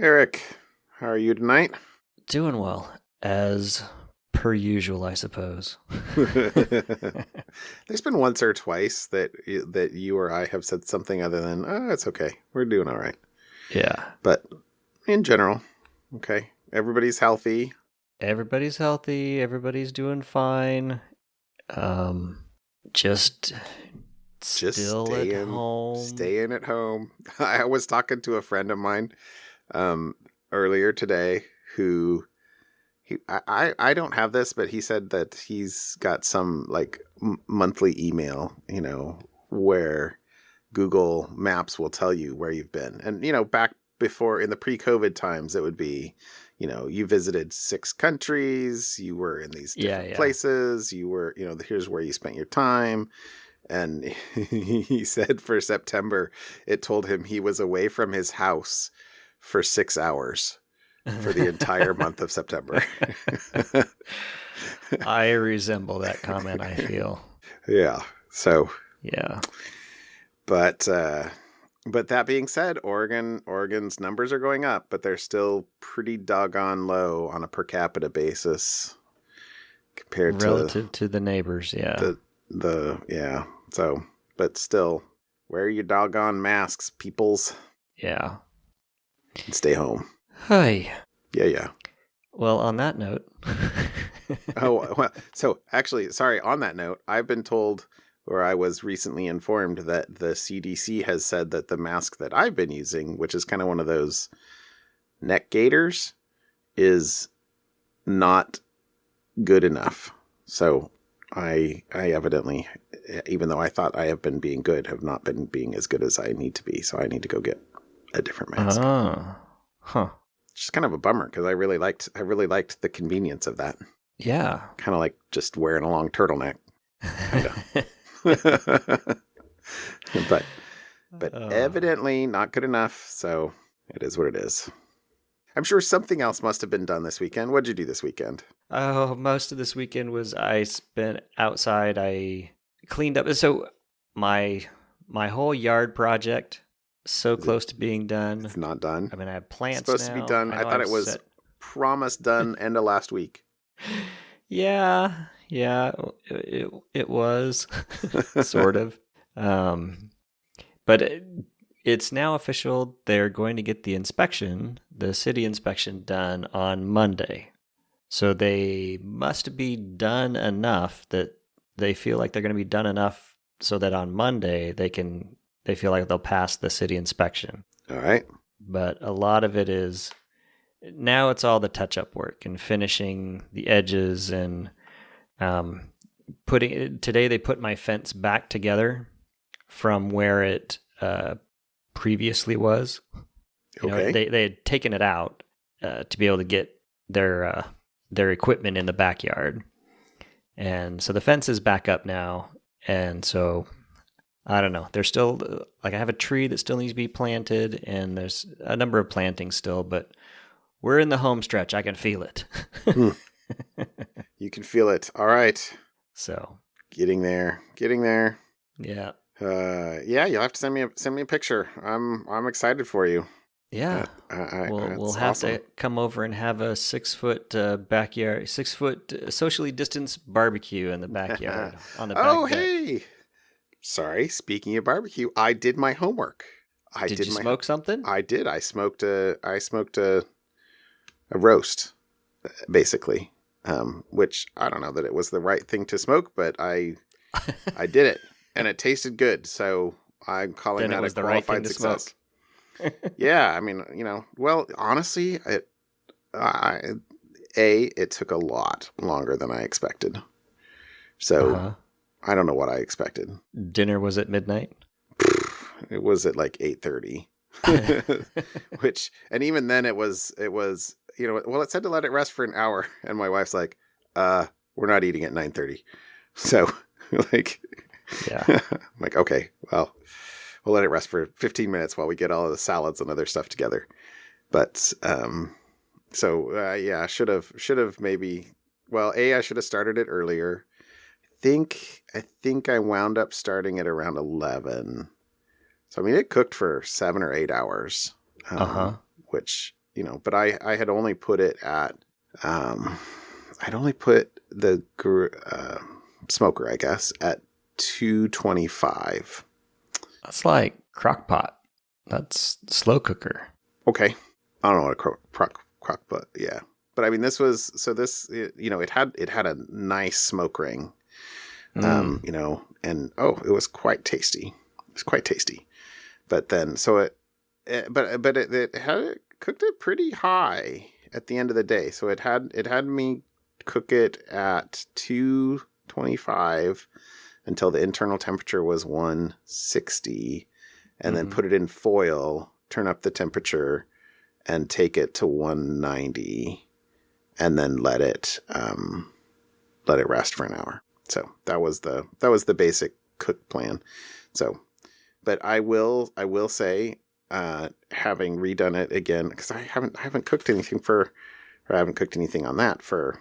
Eric, how are you tonight? Doing well, as per usual, I suppose. There's been once or twice that you or I have said something other than, "Oh, it's okay. We're doing all right." Yeah. But in general, okay. Everybody's healthy. Everybody's healthy. Everybody's doing fine. Just still at home. Staying at home. I was talking to a friend of mine earlier today who I don't have this, but he said that he's got some like monthly email, where Google Maps will tell you where you've been. And, back before in the pre-COVID times, it would be, you visited 6 countries, you were in these different places, you were, here's where you spent your time. And he said for September, it told him he was away from his house for 6 hours for the entire month of September. I resemble that comment, I feel. Yeah. So. Yeah. But that being said, Oregon's numbers are going up, but they're still pretty doggone low on a per capita basis compared relative to the neighbors. Yeah. Yeah. So, but still, wear your doggone masks, peoples. Yeah. And stay home. Hi. Yeah. Well, on that note. So actually, sorry, on that note, I've been told, or I was recently informed, that the CDC has said that the mask that I've been using, which is kind of one of those neck gaiters, is not good enough. So I evidently, even though I thought I have been being good, have not been being as good as I need to be. So I need to go get a different mask. Huh. It's just kind of a bummer because I really liked the convenience of that. Yeah. Kind of like just wearing a long turtleneck. but evidently not good enough. So it is what it is. I'm sure something else must have been done this weekend. What'd you do this weekend? Oh, most of this weekend was I spent outside. I cleaned up. So my whole yard project, so close to being done. It's not done. I mean, I have plants it's supposed now. to be done. I thought it was promised done end of last week. Yeah, it was sort of. But it's now official. They're going to get the city inspection done on Monday. So they must be done enough that they feel like they're going to be done enough so that on Monday they feel like they'll pass the city inspection. All right. But a lot of it is now it's all the touch-up work and finishing the edges and today they put my fence back together from where it previously was. Okay. They had taken it out to be able to get their equipment in the backyard. And so the fence is back up now. And so I don't know. There's still, I have a tree that still needs to be planted, and there's a number of plantings still, but we're in the home stretch. I can feel it. You can feel it. All right. So getting there. Yeah. Yeah. You'll have to send me a picture. I'm excited for you. Yeah. We'll have to come over and have a 6-foot backyard, 6-foot socially distanced barbecue in the backyard on the back deck. Hey. Sorry, speaking of barbecue, I did my homework. Did you smoke something? I did. I smoked a roast, basically, which I don't know that it was the right thing to smoke, but I did it, and it tasted good. So I'm calling that a qualified success. Yeah, I mean, well, honestly, it took a lot longer than I expected. So. I don't know what I expected. Dinner was at midnight? It was at like 8:30. And even then it was, it said to let it rest for an hour. And my wife's like, we're not eating at 9:30. So yeah, I'm like, okay, well, we'll let it rest for 15 minutes while we get all of the salads and other stuff together. But, yeah, should have maybe, well, I should have started it earlier. I think I wound up starting at around 11. So, I mean, it cooked for 7 or 8 hours, which, but I had only put it at, I'd only put the smoker, I guess, at 225. That's like crock pot. That's slow cooker. Okay. I don't know what a crock pot, yeah. But I mean, it had a nice smoke ring, and it was quite tasty. It was quite tasty. But then, it cooked it pretty high at the end of the day. So it had me cook it at 225 until the internal temperature was 160, and then put it in foil, turn up the temperature, and take it to 190, and then let it rest for an hour. So that was the basic cook plan. So, but I will say, having redone it again, because I haven't cooked anything on that for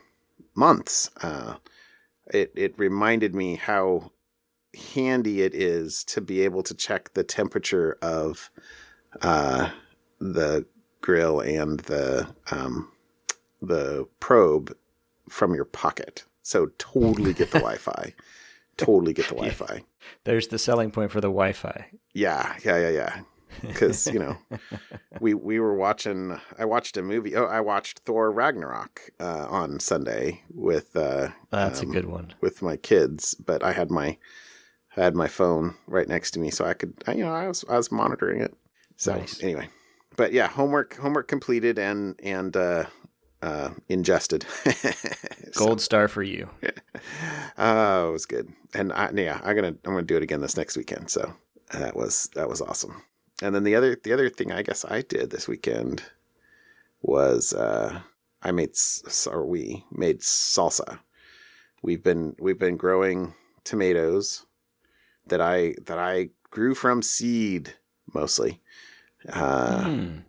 months. It reminded me how handy it is to be able to check the temperature of the grill and the probe from your pocket. So totally get the Wi-Fi. Totally get the Wi-Fi. There's the selling point for the Wi-Fi. Yeah. Because, we were watching, I watched a movie. Oh, I watched Thor Ragnarok on Sunday with that's a good one, with my kids, but I had my phone right next to me, so I could, I was monitoring it. So nice. Anyway, but yeah, homework completed and ingested. Gold star for you. It was good. And I'm gonna do it again this next weekend. So that was awesome. And then the other thing I guess I did this weekend was we made salsa. We've been growing tomatoes that I grew from seed mostly, and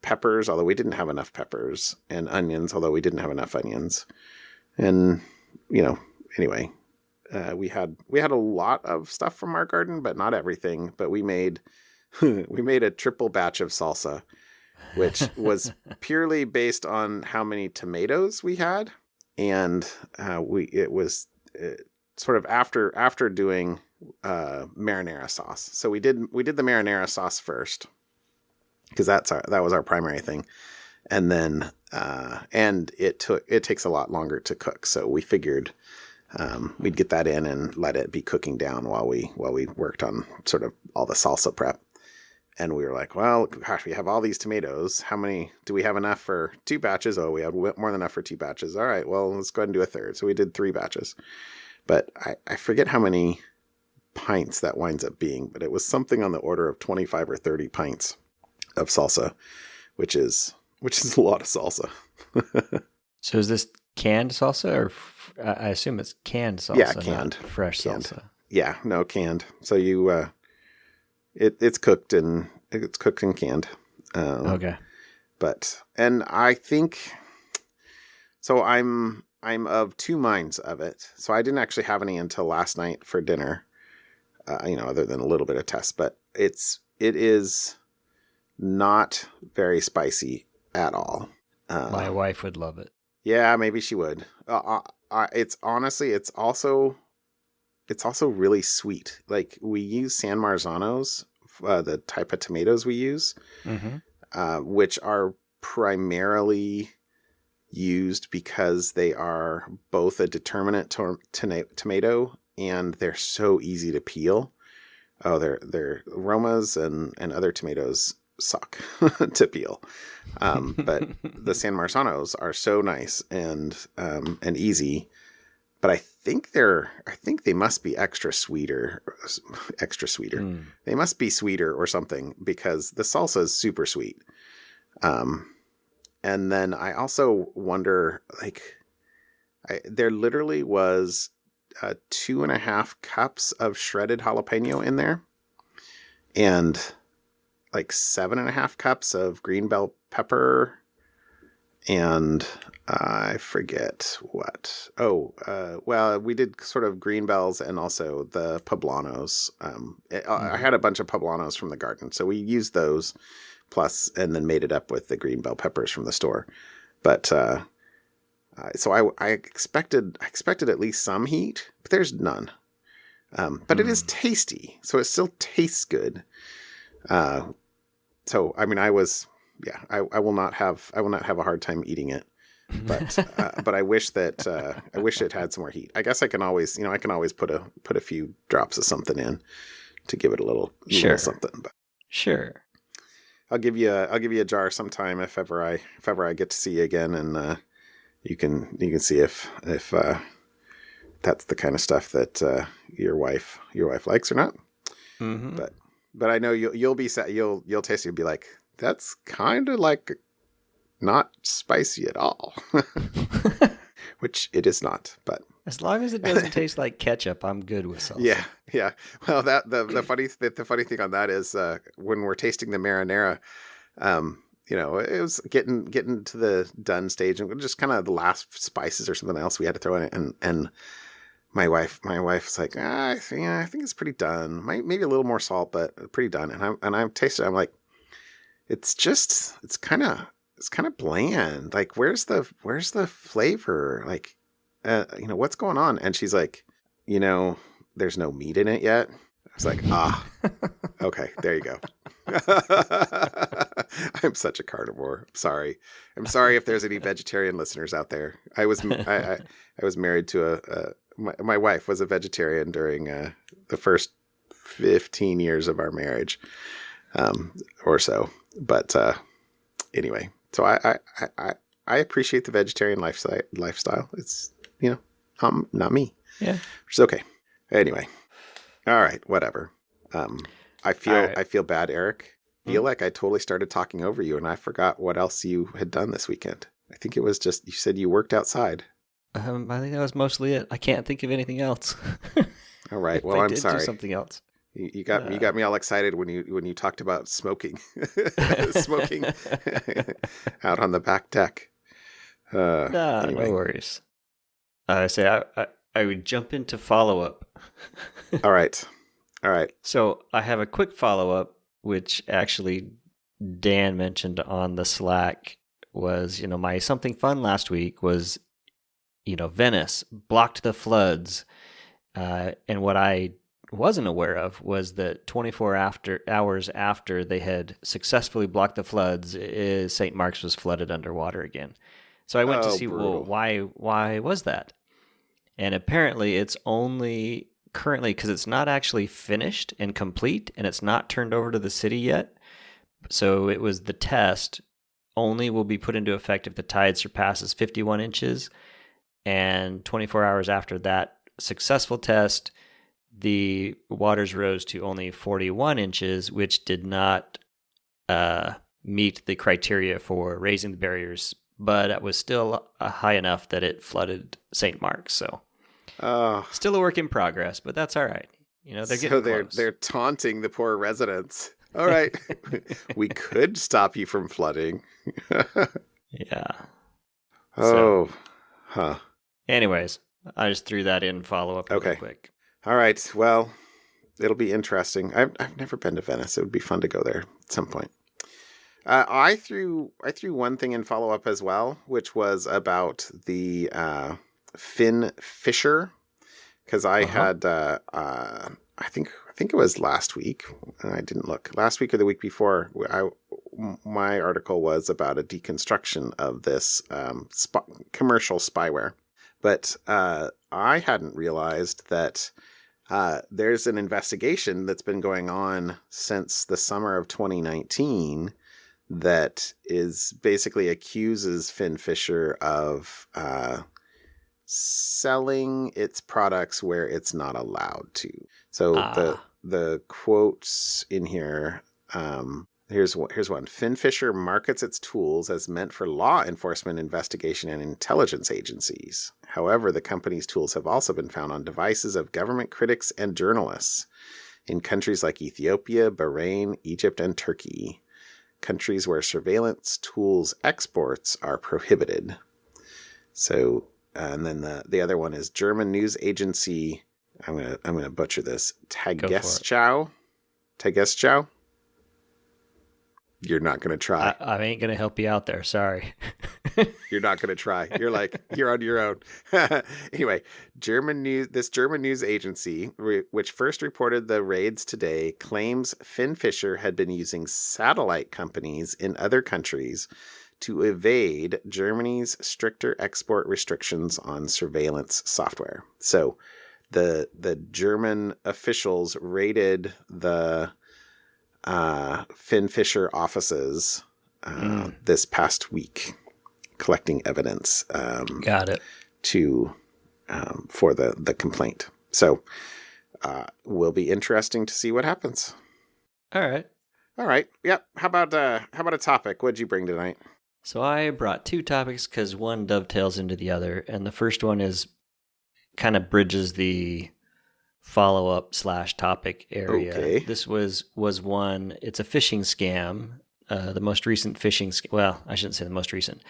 peppers, although we didn't have enough peppers, and onions, although we didn't have enough onions, and anyway. We had a lot of stuff from our garden, but not everything. But we made a triple batch of salsa, which was purely based on how many tomatoes we had, and it was sort of after doing marinara sauce. So we did the marinara sauce first, because that was our primary thing, and then and it takes a lot longer to cook. So we figured. We'd get that in and let it be cooking down while we worked on sort of all the salsa prep. And we were like, well, gosh, we have all these tomatoes. How many do we have enough for 2 batches? Oh, we have more than enough for 2 batches. All right, well, let's go ahead and do a third. So we did 3 batches. But I forget how many pints that winds up being, but it was something on the order of 25 or 30 pints of salsa, which is a lot of salsa. So is this canned salsa, or I assume it's canned salsa? Yeah, canned, not fresh canned. salsa. Yeah, no, canned. So you, it's cooked and canned. Okay. And I think, so I'm of 2 minds of it. So I didn't actually have any until last night for dinner, other than a little bit of test. But it is not very spicy at all. My wife would love it. Yeah, maybe she would. It's also really sweet. Like, we use San Marzanos, the type of tomatoes we use, which are primarily used because they are both a determinate tomato, and they're so easy to peel. Oh, their aromas and other tomatoes suck to peel. But the San Marzanos are so nice and easy. But I think they must be extra sweeter. They must be sweeter or something, because the salsa is super sweet. And then I also wonder, there literally was 2.5 cups of shredded jalapeno in there, and 7.5 cups of green bell pepper, and I forget what. Well, we did sort of green bells and also the poblanos. I had a bunch of poblanos from the garden, so we used those. plus, and then made it up with the green bell peppers from the store. But so I expected at least some heat, but there's none. But it is tasty, so it still tastes good. So I mean, I will not have a hard time eating it. But I wish that I wish it had some more heat. I guess I can always put a few drops of something in to give it a little something. But sure, I'll give you a jar sometime if ever I get to see you again, and you can see if that's the kind of stuff that your wife likes or not. Mm-hmm. But I know you'll be you'll taste it and be like, that's kind of like not spicy at all, which it is not. But as long as it doesn't taste like ketchup, I'm good with salsa. Yeah. Well, the funny thing on that is when we're tasting the marinara, it was getting to the done stage and just kind of the last spices or something else we had to throw in it, and my wife was like, I think it's pretty done. Maybe a little more salt, but pretty done. And I'm tasting it. I'm like, it's kind of bland. Like, where's the flavor? Like, what's going on? And she's like, there's no meat in it yet. I was like, okay, there you go. I'm such a carnivore. I'm sorry if there's any vegetarian listeners out there. I was married to my wife was a vegetarian during the first 15 years of our marriage, or so. But anyway, so I appreciate the vegetarian lifestyle. It's not me. Yeah, it's okay. Anyway, all right, whatever. I feel bad, Eric. I feel like I totally started talking over you, and I forgot what else you had done this weekend. I think it was just you said you worked outside. I think that was mostly it. I can't think of anything else. All right. Well, I'm sorry. Do something else. You got me all excited when you talked about smoking, smoking out on the back deck. Anyway. No worries. I would jump into follow up. All right. So I have a quick follow up, which actually Dan mentioned on the Slack was, my something fun last week was, Venice blocked the floods. And what I wasn't aware of was that 24 hours after they had successfully blocked the floods, St. Mark's was flooded underwater again. So I went to see, brutal. Well, why was that? And apparently it's only currently because it's not actually finished and complete, and it's not turned over to the city yet. So it was the test only will be put into effect if the tide surpasses 51 inches. And 24 hours after that successful test, the waters rose to only 41 inches, which did not meet the criteria for raising the barriers, but it was still high enough that it flooded St. Mark's. So still a work in progress, but that's all right. They're getting close. They're taunting the poor residents. All right, we could stop you from flooding. Yeah. Oh, huh. Anyways, I just threw that in follow up real quick. All right. Well, it'll be interesting. I've never been to Venice. It would be fun to go there at some point. I threw one thing in follow up as well, which was about the FinFisher, because I had I think it was last week. I didn't look last week or the week before. My article was about a deconstruction of this commercial spyware, but I hadn't realized that there's an investigation that's been going on since the summer of 2019 that is basically accuses FinFisher of selling its products where it's not allowed to. So the quotes in here, here's one. FinFisher markets its tools as meant for law enforcement, investigation, and intelligence agencies. However, the company's tools have also been found on devices of government critics and journalists in countries like Ethiopia, Bahrain, Egypt, and Turkey, countries where surveillance tools exports are prohibited. So, and then the other one is German news agency. I'm gonna butcher this. Tagesschau. You're not going to try. I ain't going to help you out there. Sorry. You're not going to try. You're like, you're on your own. Anyway, this German news agency, which first reported the raids today, claims FinFisher had been using satellite companies in other countries to evade Germany's stricter export restrictions on surveillance software. So the German officials raided the FinFisher offices this past week, collecting evidence. Got it. For the complaint. So will be interesting to see what happens. All right. Yep. How about a topic? What'd you bring tonight? So I brought two topics because one dovetails into the other, and the first one is kind of bridges the follow-up / topic area. Okay. This was one. It's a phishing scam. The most recent phishing scam. Well, I shouldn't say the most recent.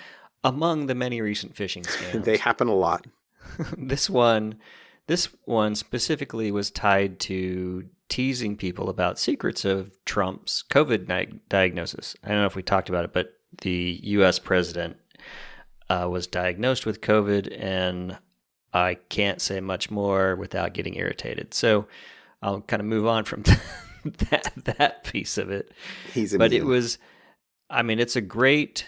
Among the many recent phishing scams. They happen a lot. This one specifically was tied to teasing people about secrets of Trump's COVID diagnosis. I don't know if we talked about it, but the U.S. president was diagnosed with COVID, and I can't say much more without getting irritated. So I'll kind of move on from that piece of it. But it was, it's a great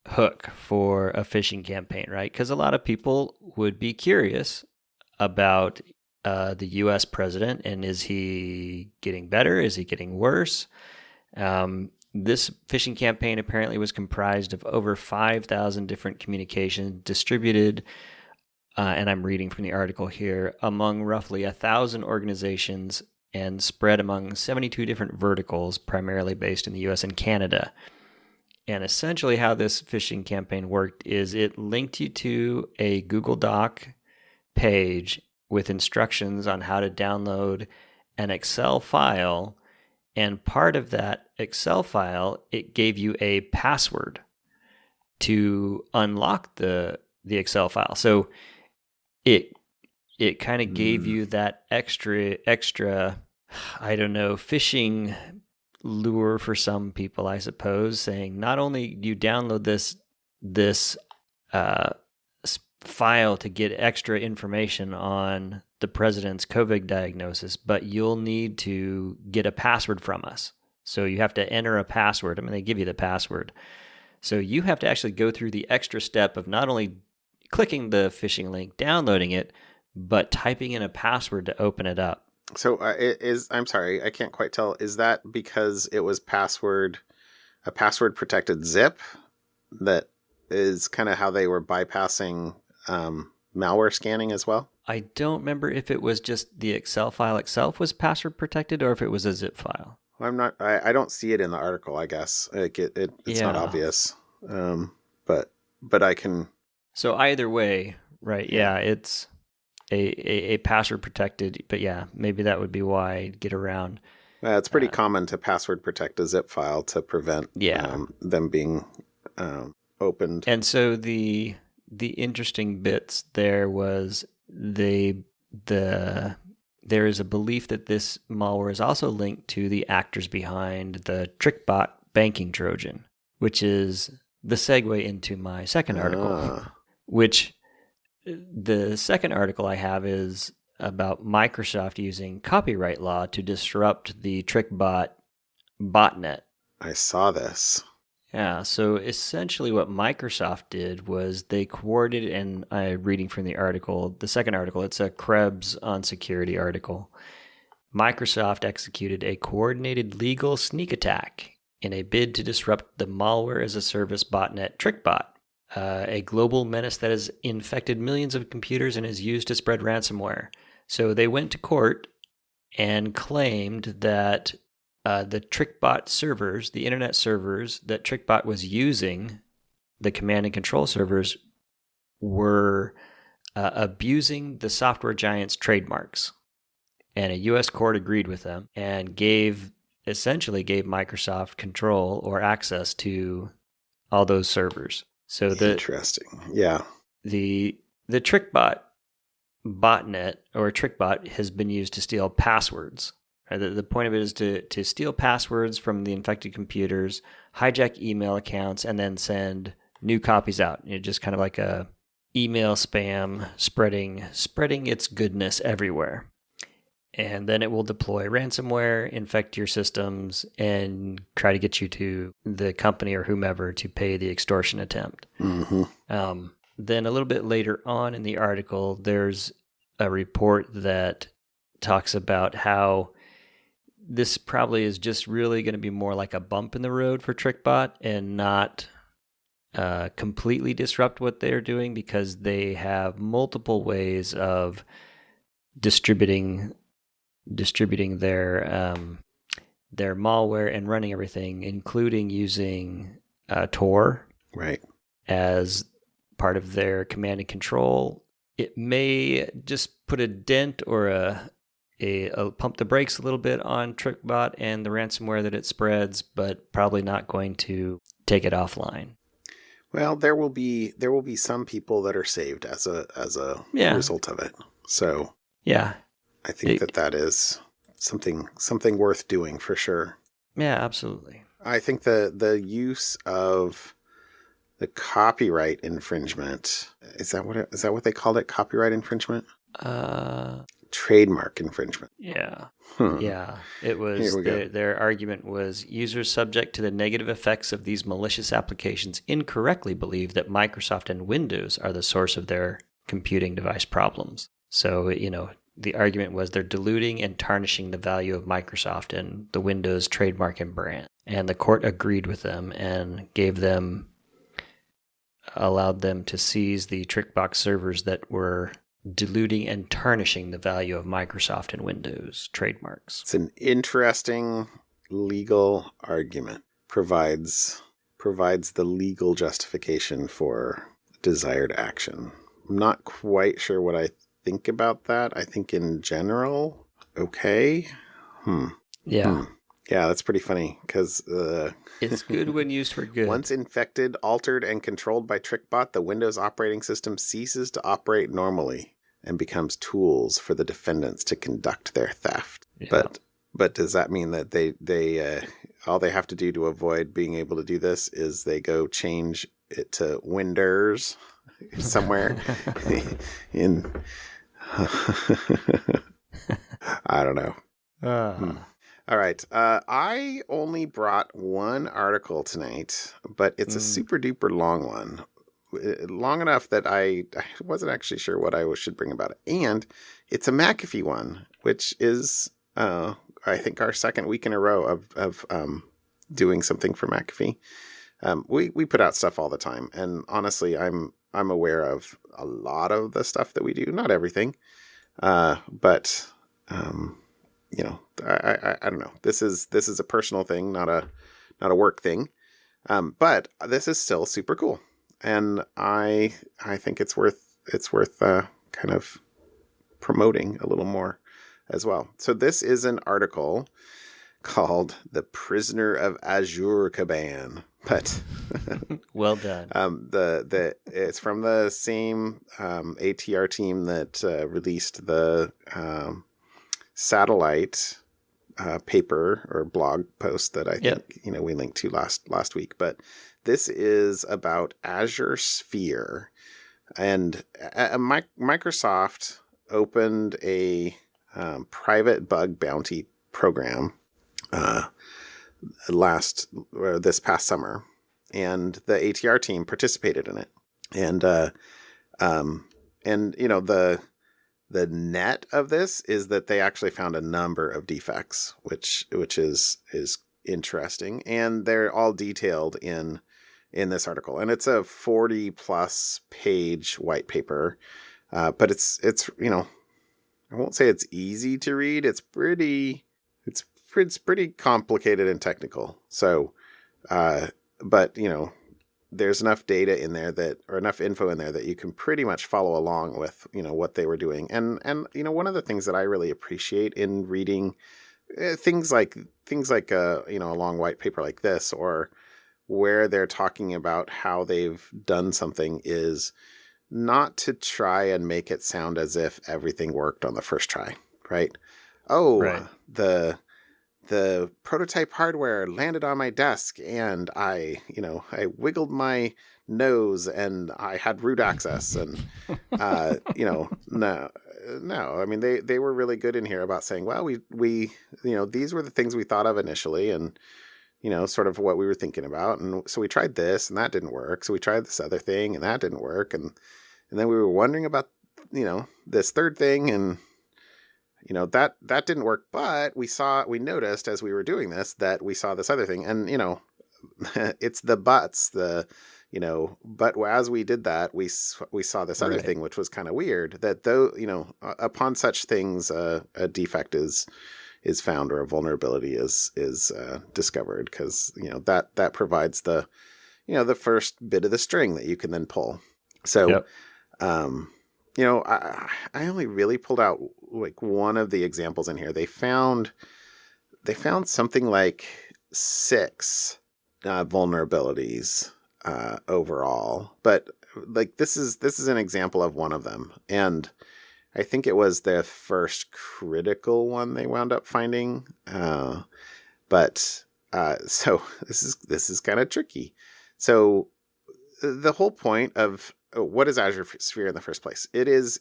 hook for a phishing campaign, right? Because a lot of people would be curious about the U.S. president, and is he getting better? Is he getting worse? This phishing campaign apparently was comprised of over 5,000 different communications distributed, and I'm reading from the article here, among roughly 1,000 organizations and spread among 72 different verticals, primarily based in the U.S. and Canada. And essentially how this phishing campaign worked is it linked you to a Google Doc page with instructions on how to download an Excel file. And part of that Excel file, it gave you a password to unlock the Excel file. So it kind of gave you that extra, I don't know, phishing lure for some people, I suppose, saying not only do you download this file to get extra information on the president's COVID diagnosis, but you'll need to get a password from us. So you have to enter a password. They give you the password. So you have to actually go through the extra step of not only clicking the phishing link, downloading it, but typing in a password to open it up. So I'm sorry, I can't quite tell. Is that because it was a password protected zip that is kind of how they were bypassing malware scanning as well? I don't remember if it was just the Excel file itself was password protected or if it was a zip file. Well, I don't see it in the article, I guess. It's not obvious. But I can. So either way, right? Yeah, it's a password protected, but yeah, maybe that would be why I'd get around. It's pretty common to password protect a zip file to prevent them being opened. And so the interesting bits there was there is a belief that this malware is also linked to the actors behind the TrickBot banking Trojan, which is the segue into my second article, which the second article I have is about Microsoft using copyright law to disrupt the TrickBot botnet. I saw this. Yeah, so essentially what Microsoft did was they coordinated, and I'm reading from the article, the second article, it's a Krebs on security article. Microsoft executed a coordinated legal sneak attack in a bid to disrupt the malware as a service botnet TrickBot, a global menace that has infected millions of computers and is used to spread ransomware. So they went to court and claimed that the TrickBot servers, the internet servers that TrickBot was using, the command and control servers, were abusing the software giant's trademarks. And a U.S. court agreed with them and essentially gave Microsoft control or access to all those servers. So interesting. Yeah. The TrickBot botnet or TrickBot has been used to steal passwords. The point of it is to steal passwords from the infected computers, hijack email accounts, and then send new copies out. Just kind of like a email spam spreading its goodness everywhere. And then it will deploy ransomware, infect your systems, and try to get you to the company or whomever to pay the extortion attempt. Mm-hmm. Then a little bit later on in the article, there's a report that talks about how this probably is just really going to be more like a bump in the road for TrickBot and not completely disrupt what they're doing, because they have multiple ways of distributing their malware and running everything, including using Tor Right. as part of their command and control. It may just put a dent or a pump the brakes a little bit on TrickBot and the ransomware that it spreads, but probably not going to take it offline. Well, there will be some people that are saved as a result of it. So yeah, I think that is something worth doing for sure. Yeah, absolutely. I think the use of the copyright infringement, is that what they called it? Copyright infringement? Trademark infringement. Yeah. Hmm. Yeah. It was their argument was users subject to the negative effects of these malicious applications incorrectly believe that Microsoft and Windows are the source of their computing device problems. So, the argument was they're diluting and tarnishing the value of Microsoft and the Windows trademark and brand. And the court agreed with them and allowed them to seize the TrickBot servers that were diluting and tarnishing the value of Microsoft and Windows trademarks. It's an interesting legal argument. Provides the legal justification for desired action. I'm not quite sure what I think about that. I think in general, okay. Yeah. Yeah, that's pretty funny because it's good when used for good. Once infected, altered, and controlled by TrickBot, the Windows operating system ceases to operate normally and becomes tools for the defendants to conduct their theft. Yeah. But does that mean that they all they have to do to avoid being able to do this is they go change it to Winders somewhere in I don't know. All right. I only brought one article tonight, but it's a super duper long one. Long enough that I wasn't actually sure what I should bring about it. And it's a McAfee one, which is, I think, our second week in a row of doing something for McAfee. We put out stuff all the time. And honestly, I'm aware of a lot of the stuff that we do. Not everything. But I don't know. This is a personal thing, not a work thing. But this is still super cool. And I think it's worth kind of promoting a little more as well. So this is an article called "The Prisoner of Azure-kaban," but well done. It's from the same ATR team that released the satellite paper or blog post that I think we linked to last week. But this is about Azure Sphere, and Microsoft opened a private bug bounty program this past summer, and the ATR team participated in it. And the net of this is that they actually found a number of defects, which is interesting, and they're all detailed in this article. And it's a 40+ page white paper, but it's I won't say it's easy to read. It's pretty complicated and technical. So, but there's enough data in there or enough info in there that you can pretty much follow along with, what they were doing. And one of the things that I really appreciate in reading things like a long white paper like this, or where they're talking about how they've done something, is not to try and make it sound as if everything worked on the first try, right? Right. The prototype hardware landed on my desk and I wiggled my nose and I had root access and, no, I mean, they were really good in here about saying, well, we, these were the things we thought of initially and, sort of what we were thinking about. And so we tried this and that didn't work. So we tried this other thing and that didn't work. And then we were wondering about, this third thing and, that didn't work, but we noticed as we were doing this that we saw this other thing. And, it's the buts, but as we did that, we saw this other thing, which was kind of weird that though, upon such things, a defect is found or a vulnerability is discovered because, that provides the, the first bit of the string that you can then pull. So, I only really pulled out like one of the examples in here. They found something like 6 vulnerabilities overall, but like this is an example of one of them, and I think it was the first critical one they wound up finding. But so this is kind of tricky. So the whole point of what is Azure Sphere in the first place? It is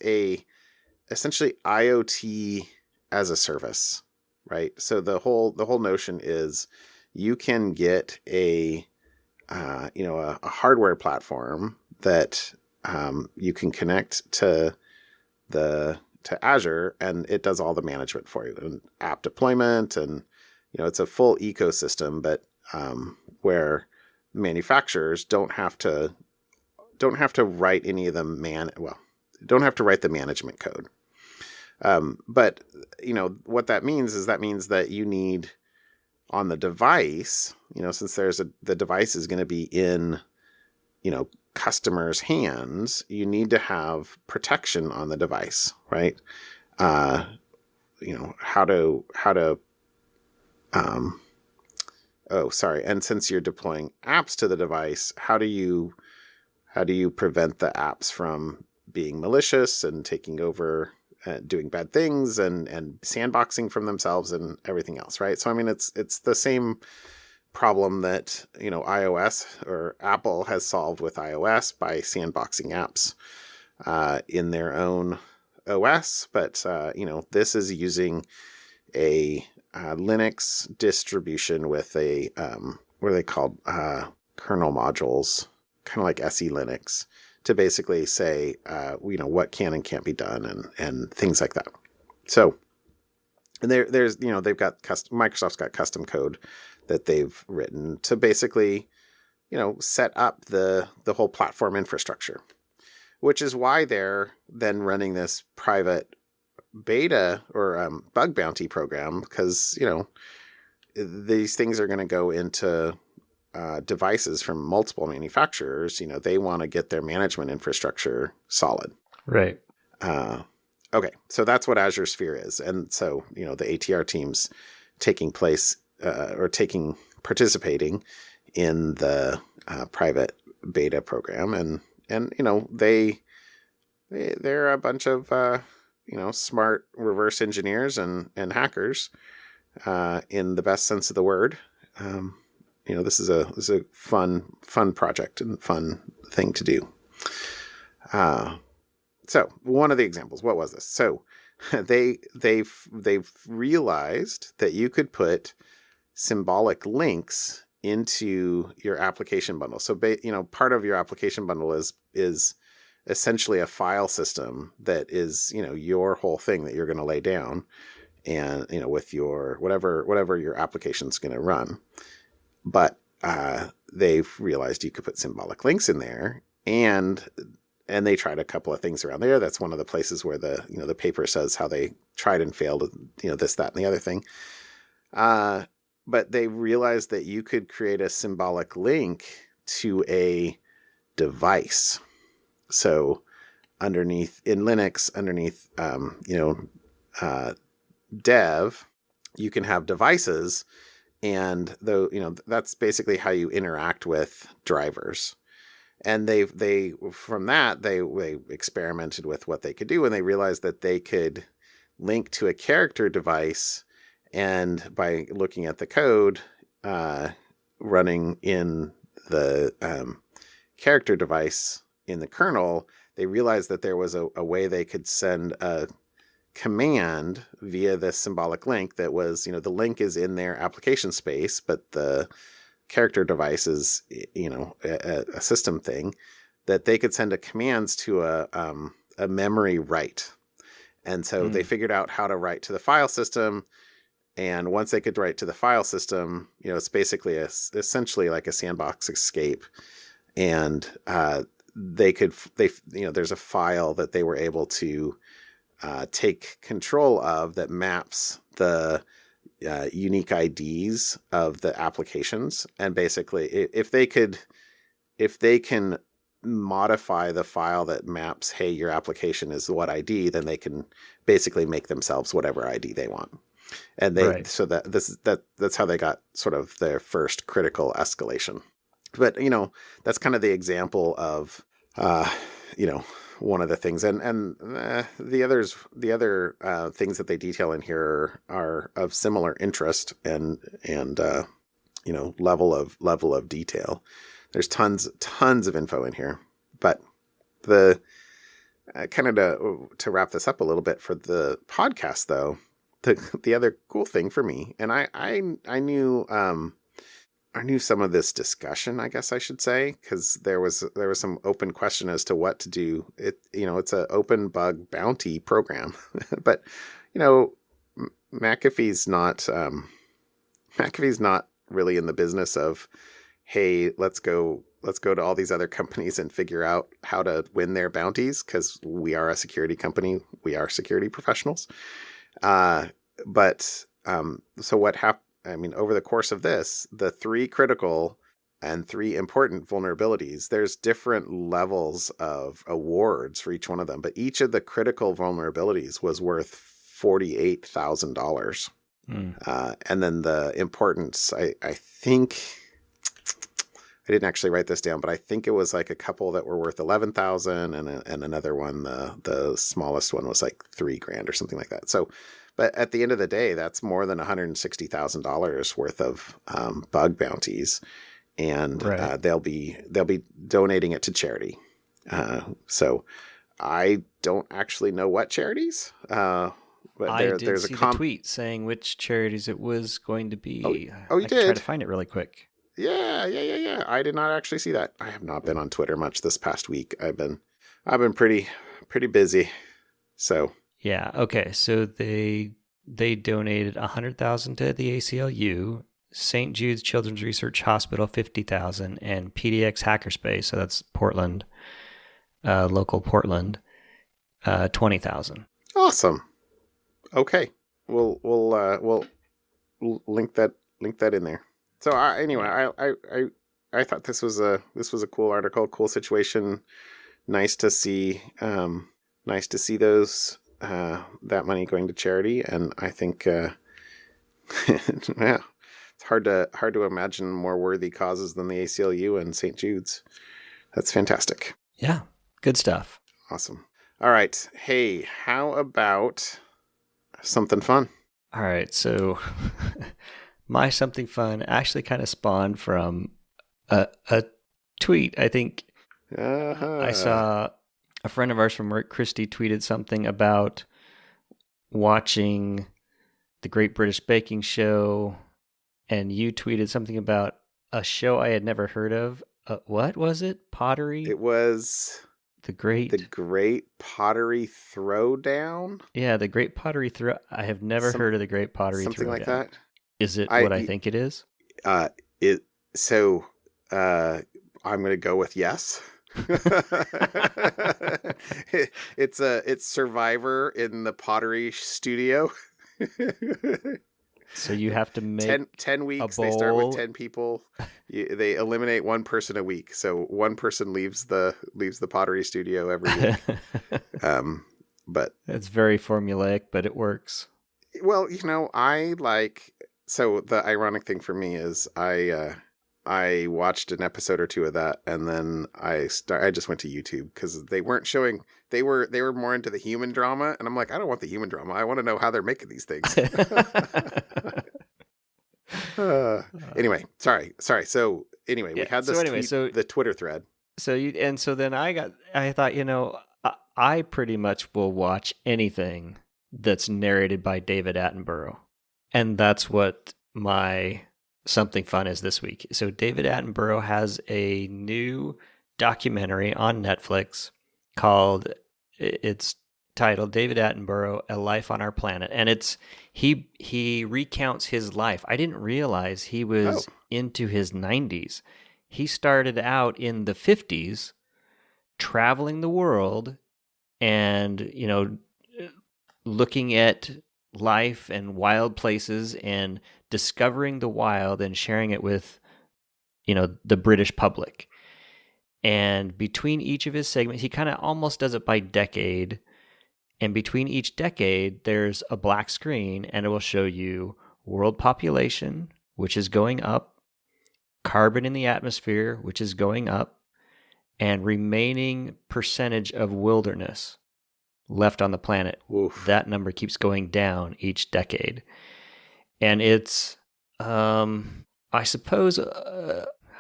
essentially IoT as a service, right? So the whole notion is you can get a hardware platform that you can connect to Azure, and it does all the management for you and app deployment, and it's a full ecosystem, but where manufacturers don't have to write any of don't have to write the management code. But what that means is that you need on the device, since the device is going to be in, customers' hands, you need to have protection on the device, right? How to and since you're deploying apps to the device, how do you prevent the apps from being malicious and taking over, doing bad things and sandboxing from themselves and everything else, right? So I mean, it's the same problem that iOS or Apple has solved with iOS by sandboxing apps in their own OS, but this is using a Linux distribution with a what are they called, kernel modules, kind of like SE Linux, to basically say what can and can't be done and things like that. So and there's they've got Microsoft's got custom code that they've written to basically set up the whole platform infrastructure, which is why they're then running this private beta or bug bounty program, because these things are going to go into devices from multiple manufacturers. They want to get their management infrastructure solid. Right. Okay, so that's what Azure Sphere is, and so the ATR team's participating in the private beta program, and they're a bunch of smart reverse engineers and hackers in the best sense of the word. This is a fun project and fun thing to do. So one of the examples, what was this? So they've realized that you could put symbolic links into your application bundle. So part of your application bundle is essentially a file system that is your whole thing that you're going to lay down, and with your whatever your application's going to run. But they've realized you could put symbolic links in there, and they tried a couple of things around there. That's one of the places where the paper says how they tried and failed, this, that, and the other thing. But they realized that you could create a symbolic link to a device. So underneath in Linux, dev, you can have devices, and that's basically how you interact with drivers. And they experimented with what they could do, and they realized that they could link to a character device, and by looking at the code running in the character device in the kernel, they realized that there was a way they could send a command via this symbolic link that was, the link is in their application space, but the character device is, a system thing, that they could send a commands to a memory write. And so they figured out how to write to the file system. And once they could write to the file system, it's basically essentially like a sandbox escape. And there's a file that they were able to take control of that maps the unique IDs of the applications. And basically, if they can modify the file that maps, hey, your application is what ID, then they can basically make themselves whatever ID they want. And so that's how they got sort of their first critical escalation. But, that's kind of the example of, one of the things, and the other things that they detail in here are of similar interest and level of detail. There's tons of info in here, but the kind of to wrap this up a little bit for the podcast, though, the other cool thing for me, and I knew some of this discussion, I guess I should say, because there was some open question as to what to do. It's an open bug bounty program, but McAfee's not really in the business of, hey, let's go to all these other companies and figure out how to win their bounties, because we are a security company, we are security professionals. But so what happened? I mean, over the course of this, the 3 critical and 3 important vulnerabilities, there's different levels of awards for each one of them, but each of the critical vulnerabilities was worth $48,000. And then the importance, I think, I didn't actually write this down, but I think it was like a couple that were worth 11,000, and another one, the smallest one was like $3,000 or something like that. So, but at the end of the day, that's more than $160,000 worth of bug bounties, and they'll be donating it to charity. So I don't actually know what charities, but there's see the tweet saying which charities it was going to be. Oh, you did? Try to find it really quick. Yeah. I did not actually see that. I have not been on Twitter much this past week. I've been pretty busy. So. Yeah. Okay. So they donated $100,000 to the ACLU, St. Jude's Children's Research Hospital $50,000, and PDX Hackerspace. So that's Portland, local Portland, $20,000. Awesome. Okay. We'll link that in there. So anyway, I thought this was a cool article, cool situation. Nice to see those. That money going to charity, and I think, yeah, it's hard to imagine more worthy causes than the ACLU and St. Jude's. That's fantastic. Yeah, good stuff. Awesome. All right, hey, how about something fun? All right, so my something fun actually kind of spawned from a tweet. I think I saw a friend of ours from work, Christy, tweeted something about watching the Great British Baking Show, and you tweeted something about a show I had never heard of. What was it? Pottery? It was the Great Pottery Throwdown? Yeah, the Great Pottery Throw. I have never heard of the Great Pottery Throwdown. Something like that? Is it what I think it is? So I'm going to go with yes. It's Survivor in the pottery studio. So you have to make 10 weeks. They start with 10 people. They eliminate one person a week. So one person leaves the pottery studio every week. But it's very formulaic, but it works. Well, I like. So the ironic thing for me is I I watched an episode or two of that, and then I just went to YouTube because they weren't showing. They were more into the human drama, and I'm like, I don't want the human drama. I want to know how they're making these things. Anyway, sorry. So anyway, we had this the Twitter thread. So then I thought, I pretty much will watch anything that's narrated by David Attenborough, and that's what my something fun is this week. So David Attenborough has a new documentary on Netflix it's titled David Attenborough, A Life on Our Planet. And he recounts his life. I didn't realize he was into his 90s. He started out in the 50s traveling the world and, looking at life and wild places and discovering the wild and sharing it with, the British public. And between each of his segments, he kind of almost does it by decade. And between each decade, there's a black screen, and it will show you world population, which is going up, carbon in the atmosphere, which is going up, and remaining percentage of wilderness left on the planet. Oof. That number keeps going down each decade. And it's, I suppose,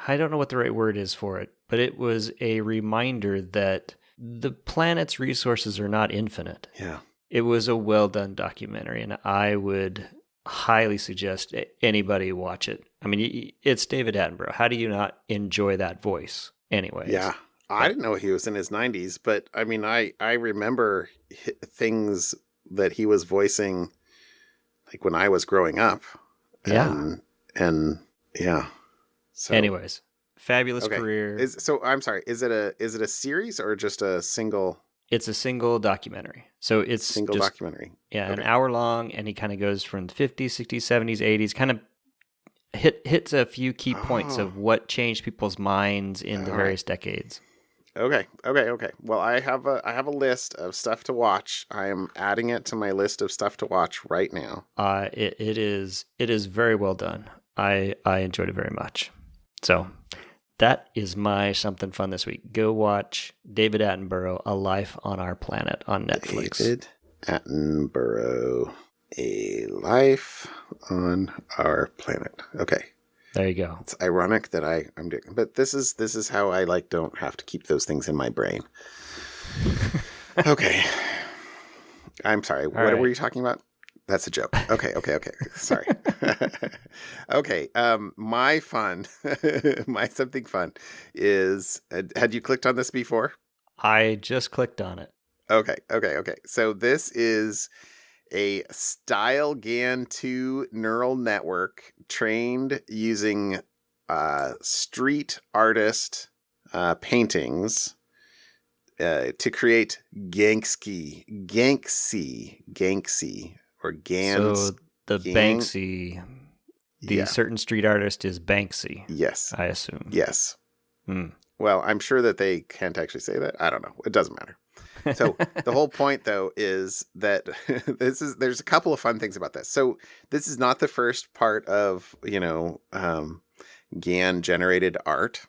I don't know what the right word is for it, but it was a reminder that the planet's resources are not infinite. Yeah. It was a well-done documentary, and I would highly suggest anybody watch it. I mean, it's David Attenborough. How do you not enjoy that voice anyways? Yeah. I didn't know he was in his 90s, but I mean, I remember things that he was voicing like when I was growing up. And yeah. So anyways, fabulous career. I'm sorry. Is it a series or just a single? It's a single documentary. So it's single documentary. Yeah, an hour long, and he kind of goes from the 50s, 60s, 70s, 80s, kind of hits a few key points of what changed people's minds in the various decades. Okay. Well, I have a list of stuff to watch. I am adding it to my list of stuff to watch right now. It is very well done. I enjoyed it very much. So that is my something fun this week. Go watch David Attenborough, A Life on Our Planet on Netflix. David Attenborough, A Life on Our Planet. Okay. There you go. It's ironic that I'm doing, but this is how I don't have to keep those things in my brain. Okay. I'm sorry. What were you talking about? That's a joke. Okay. Sorry. Okay. My fun, my something fun is, had you clicked on this before? I just clicked on it. Okay. So this is a style GAN2 neural network trained using street artist paintings to create GANksy, or GANs. So the Banksy, certain street artist is Banksy. Yes. I assume. Yes. Well, I'm sure that they can't actually say that. I don't know. It doesn't matter. So the whole point, though, is that there's a couple of fun things about this. So this is not the first part of, GAN generated art.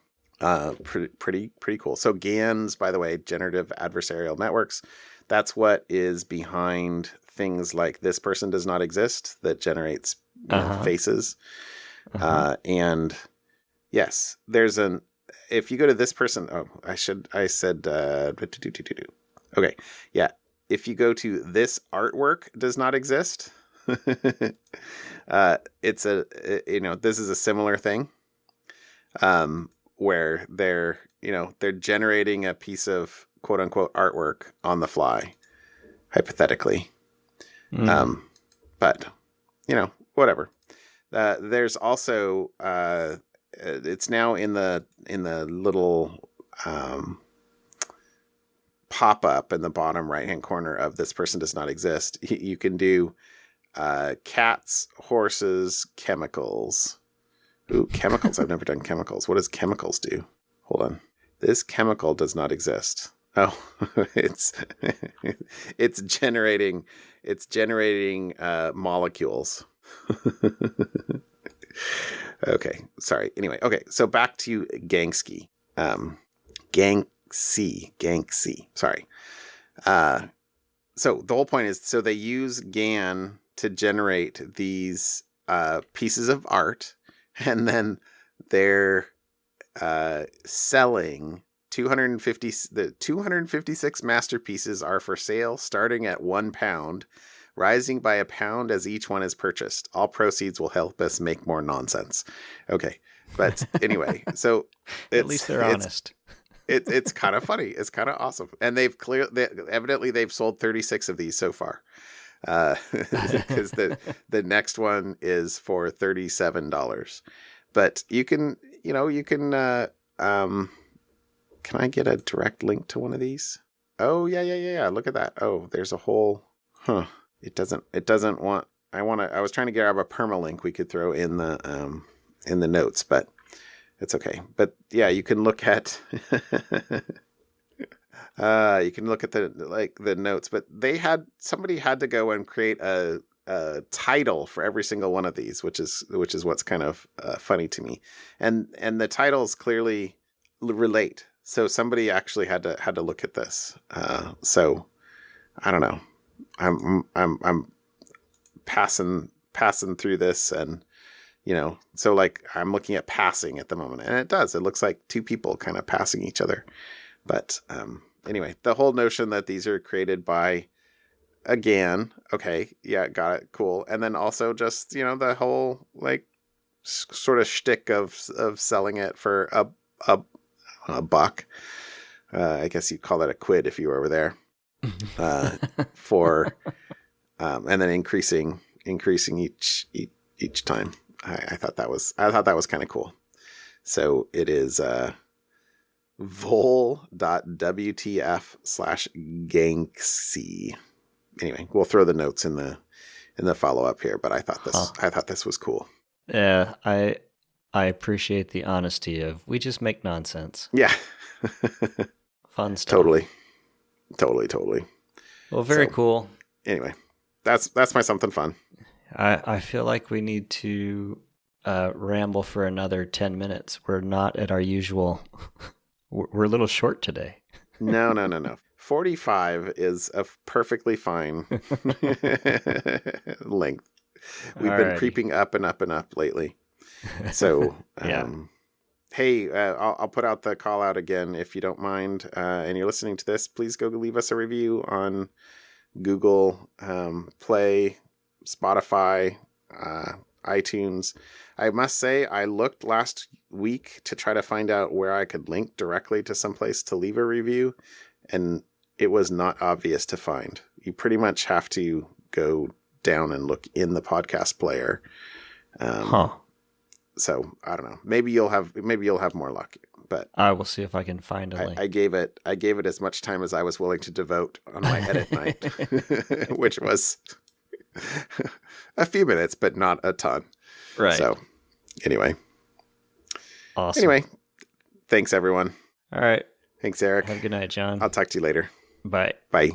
Pretty cool. So GANs, by the way, generative adversarial networks, that's what is behind things like This Person Does Not Exist that generates faces. And yes, if you go to this person, okay. Yeah. If you go to This Artwork Does Not Exist, it's this is a similar thing, where they're generating a piece of quote unquote artwork on the fly, hypothetically. But whatever. There's also, it's now in the little, pop up in the bottom right hand corner of This Person Does Not Exist. You can do cats, horses, chemicals. Ooh, chemicals. I've never done chemicals. What does chemicals do? Hold on. This chemical does not exist. Oh, it's generating molecules. Okay, sorry. Anyway, okay, so back to GANksy. GANksy. Sorry. So the whole point is, so they use GAN to generate these pieces of art, and then they're selling 250. The 256 masterpieces are for sale, starting at £1, rising by £1 as each one is purchased. All proceeds will help us make more nonsense. Okay, but anyway, so at least they're honest. It's kind of funny. It's kind of awesome, and evidently they've sold 36 of these so far. Because the next one is for $37. But you can can I get a direct link to one of these? Oh yeah. Look at that. Oh, there's a whole It doesn't want I was trying to grab a permalink we could throw in the notes, but it's okay. But yeah, you can look at the notes, but somebody had to go and create a title for every single one of these, which is what's kind of funny to me, and the titles clearly relate. So somebody actually had to look at this. So I don't know. I'm passing through this, and so like I'm looking at passing at the moment, and it looks like two people kind of passing each other, but anyway, the whole notion that these are created by GAN, okay, yeah, got it, cool. And then also just, the whole like sort of shtick of selling it for a buck. I guess you'd call that a quid if you were over there. For and then increasing each time. I thought that was kind of cool. So it is vol.wtf/GANksy. Anyway, we'll throw the notes in the follow up here, but I thought this was cool. Yeah, I appreciate the honesty of we just make nonsense. Yeah. Fun stuff. Totally. Well, very cool. Anyway, that's my something fun. I feel like we need to ramble for another 10 minutes. We're not at our usual. We're a little short today. No. 45 is a perfectly fine length. We've been creeping up and up and up lately. So, yeah. Hey, I'll put out the call out again if you don't mind. And you're listening to this, please go leave us a review on Google Play, Spotify, iTunes. I must say, I looked last week to try to find out where I could link directly to someplace to leave a review, and it was not obvious to find. You pretty much have to go down and look in the podcast player. So I don't know. Maybe you'll have more luck. But I will see if I can find a link. I gave it as much time as I was willing to devote on my edit night, which was a few minutes, but not a ton. Right. So anyway. Awesome. Anyway, thanks everyone. All right. Thanks, Eric. Have a good night, John. I'll talk to you later. Bye. Bye.